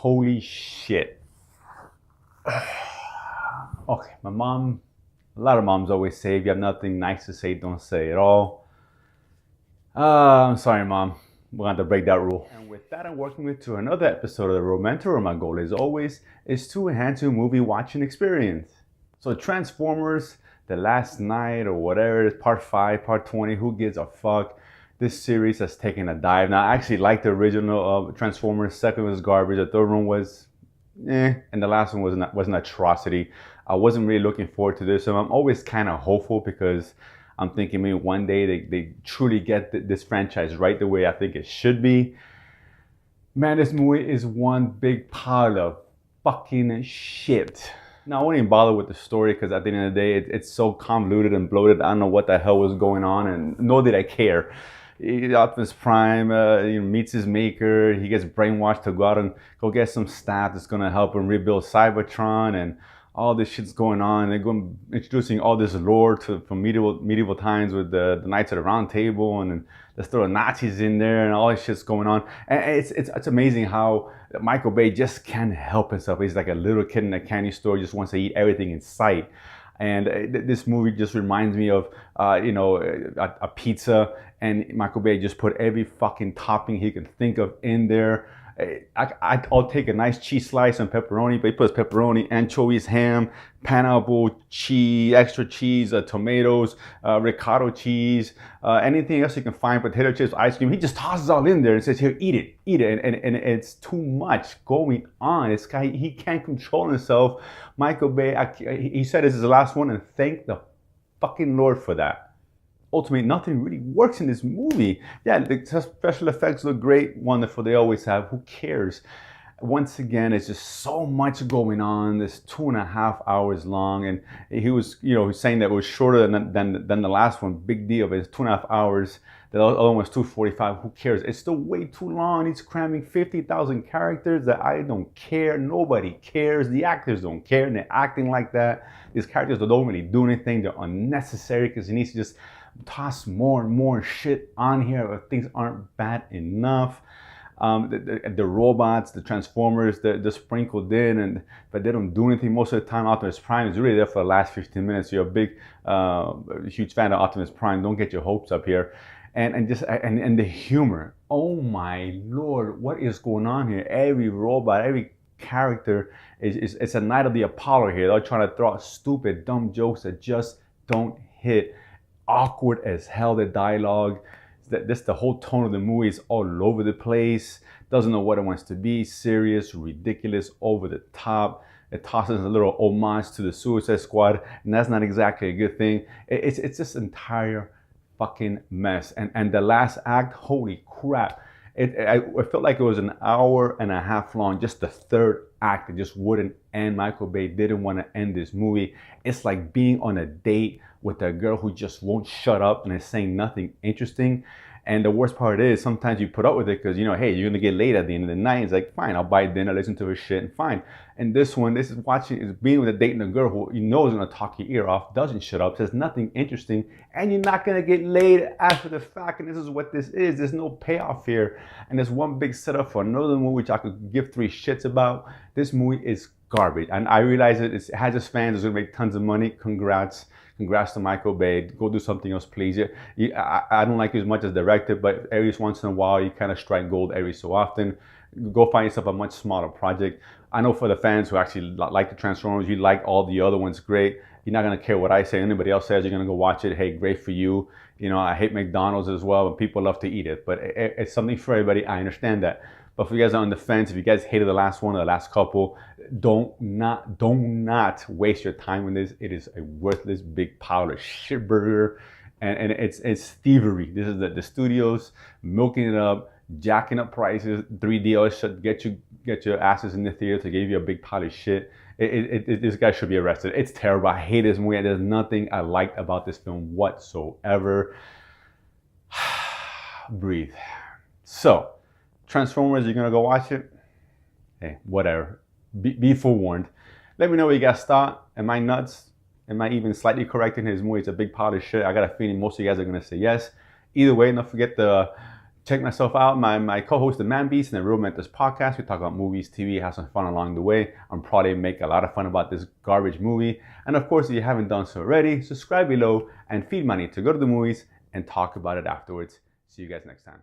Holy shit. Okay, my mom, a lot of moms always say, if you have nothing nice to say, don't say it all. I'm sorry, Mom. We're going to break that rule. And with that, I'm working with to another episode of the Romantic, where my goal, as always, is to enhance your movie watching experience. So Transformers, The Last Night, or whatever, part 5, part 20, who gives a fuck? This series has taken a dive. Now, I actually liked the original Transformers. Second was garbage. The third one was and the last one was an atrocity. I wasn't really looking forward to this, so I'm always kind of hopeful because I'm thinking maybe one day they truly get this franchise right the way I think it should be. Man, this movie is one big pile of fucking shit. Now, I won't even bother with the story because at the end of the day, it's so convoluted and bloated. I don't know what the hell was going on, and nor did I care. Optimus Prime meets his maker. He gets brainwashed to go out and go get some staff that's going to help him rebuild Cybertron, and all this shit's going on. They're going introducing all this lore from medieval times with the Knights of the Round Table, and then let's throw the Nazis in there, and all this shit's going on. And it's amazing how Michael Bay just can't help himself. He's like a little kid in a candy store, just wants to eat everything in sight. And this movie just reminds me of, a pizza, and Michael Bay just put every fucking topping he could think of in there. I'll take a nice cheese slice and pepperoni, but he puts pepperoni, anchovies, ham, pineapple, cheese, extra cheese, tomatoes, ricotta cheese, anything else you can find, potato chips, ice cream. He just tosses all in there and says, here, eat it. And it's too much going on. This guy, he can't control himself. Michael Bay, he said this is the last one, and thank the fucking Lord for that. Ultimately, nothing really works in this movie. Yeah, the special effects look great, wonderful, they always have. Who cares? Once again, it's just so much going on. This 2.5 hours long, and he was saying that it was shorter than the last one. Big deal, but it's 2.5 hours. The other one was 2:45. Who cares? It's still way too long. He's cramming 50,000 characters that I don't care. Nobody cares. The actors don't care, and they're acting like that. These characters don't really do anything. They're unnecessary because he needs to just toss more and more shit on here if things aren't bad enough. The robots, the Transformers, they're sprinkled in, but they don't do anything most of the time. Optimus Prime is really there for the last 15 minutes. You're a big, huge fan of Optimus Prime. Don't get your hopes up here. And the humor. Oh my Lord, what is going on here? Every robot, every character it's a Night of the Apollo here. They're trying to throw out stupid, dumb jokes that just don't hit. Awkward as hell, the dialogue. The whole tone of the movie is all over the place. Doesn't know what it wants to be. Serious, ridiculous, over the top. It tosses a little homage to the Suicide Squad, and that's not exactly a good thing. It's just entire fucking mess. And the last act, holy crap. I felt like it was an hour and a half long, just the third act. It just wouldn't end. Michael Bay didn't want to end this movie. It's like being on a date with a girl who just won't shut up and is saying nothing interesting. And the worst part is sometimes you put up with it because, hey, you're going to get late at the end of the night. It's like, fine, I'll buy dinner, listen to her shit, and fine. And this is being with a date and a girl who you know is going to talk your ear off, doesn't shut up, says nothing interesting, and you're not going to get laid after the fact. And this is what this is. There's no payoff here. And there's one big setup for another movie which I could give 3 shits about. This movie is garbage. And I realize it has its fans. It's going to make tons of money. Congrats to Michael Bay. Go do something else, please. I don't like you as much as director, but every once in a while, you kind of strike gold every so often. Go find yourself a much smaller project. I know for the fans who actually like the Transformers, you like all the other ones, great. You're not going to care what I say. Anybody else says, you're going to go watch it. Hey, great for you. I hate McDonald's as well, but people love to eat it. But it's something for everybody. I understand that. But if you guys are on the fence, if you guys hated the last one or the last couple, do not waste your time with this. It is a worthless big pile of shit burger, and it's thievery. This is the studios milking it up, jacking up prices. 3D should get your asses in the theater to give you a big pile of shit. This guy should be arrested. It's terrible. I hate this movie. There's nothing I liked about this film whatsoever. Breathe. So, Transformers, you're gonna go watch it? Hey, whatever. Be forewarned. Let me know what you guys thought. Am I nuts? Am I even slightly correct in his movie? It's a big pile of shit. I got a feeling most of you guys are gonna say yes. Either way, don't forget to Check myself out, my co-host, the Man Beast, and the Real Mentors podcast. We talk about movies, TV, have some fun along the way. I'm probably make a lot of fun about this garbage movie. And of course, if you haven't done so already, subscribe below and feed money to go to the movies and talk about it afterwards. See you guys next time.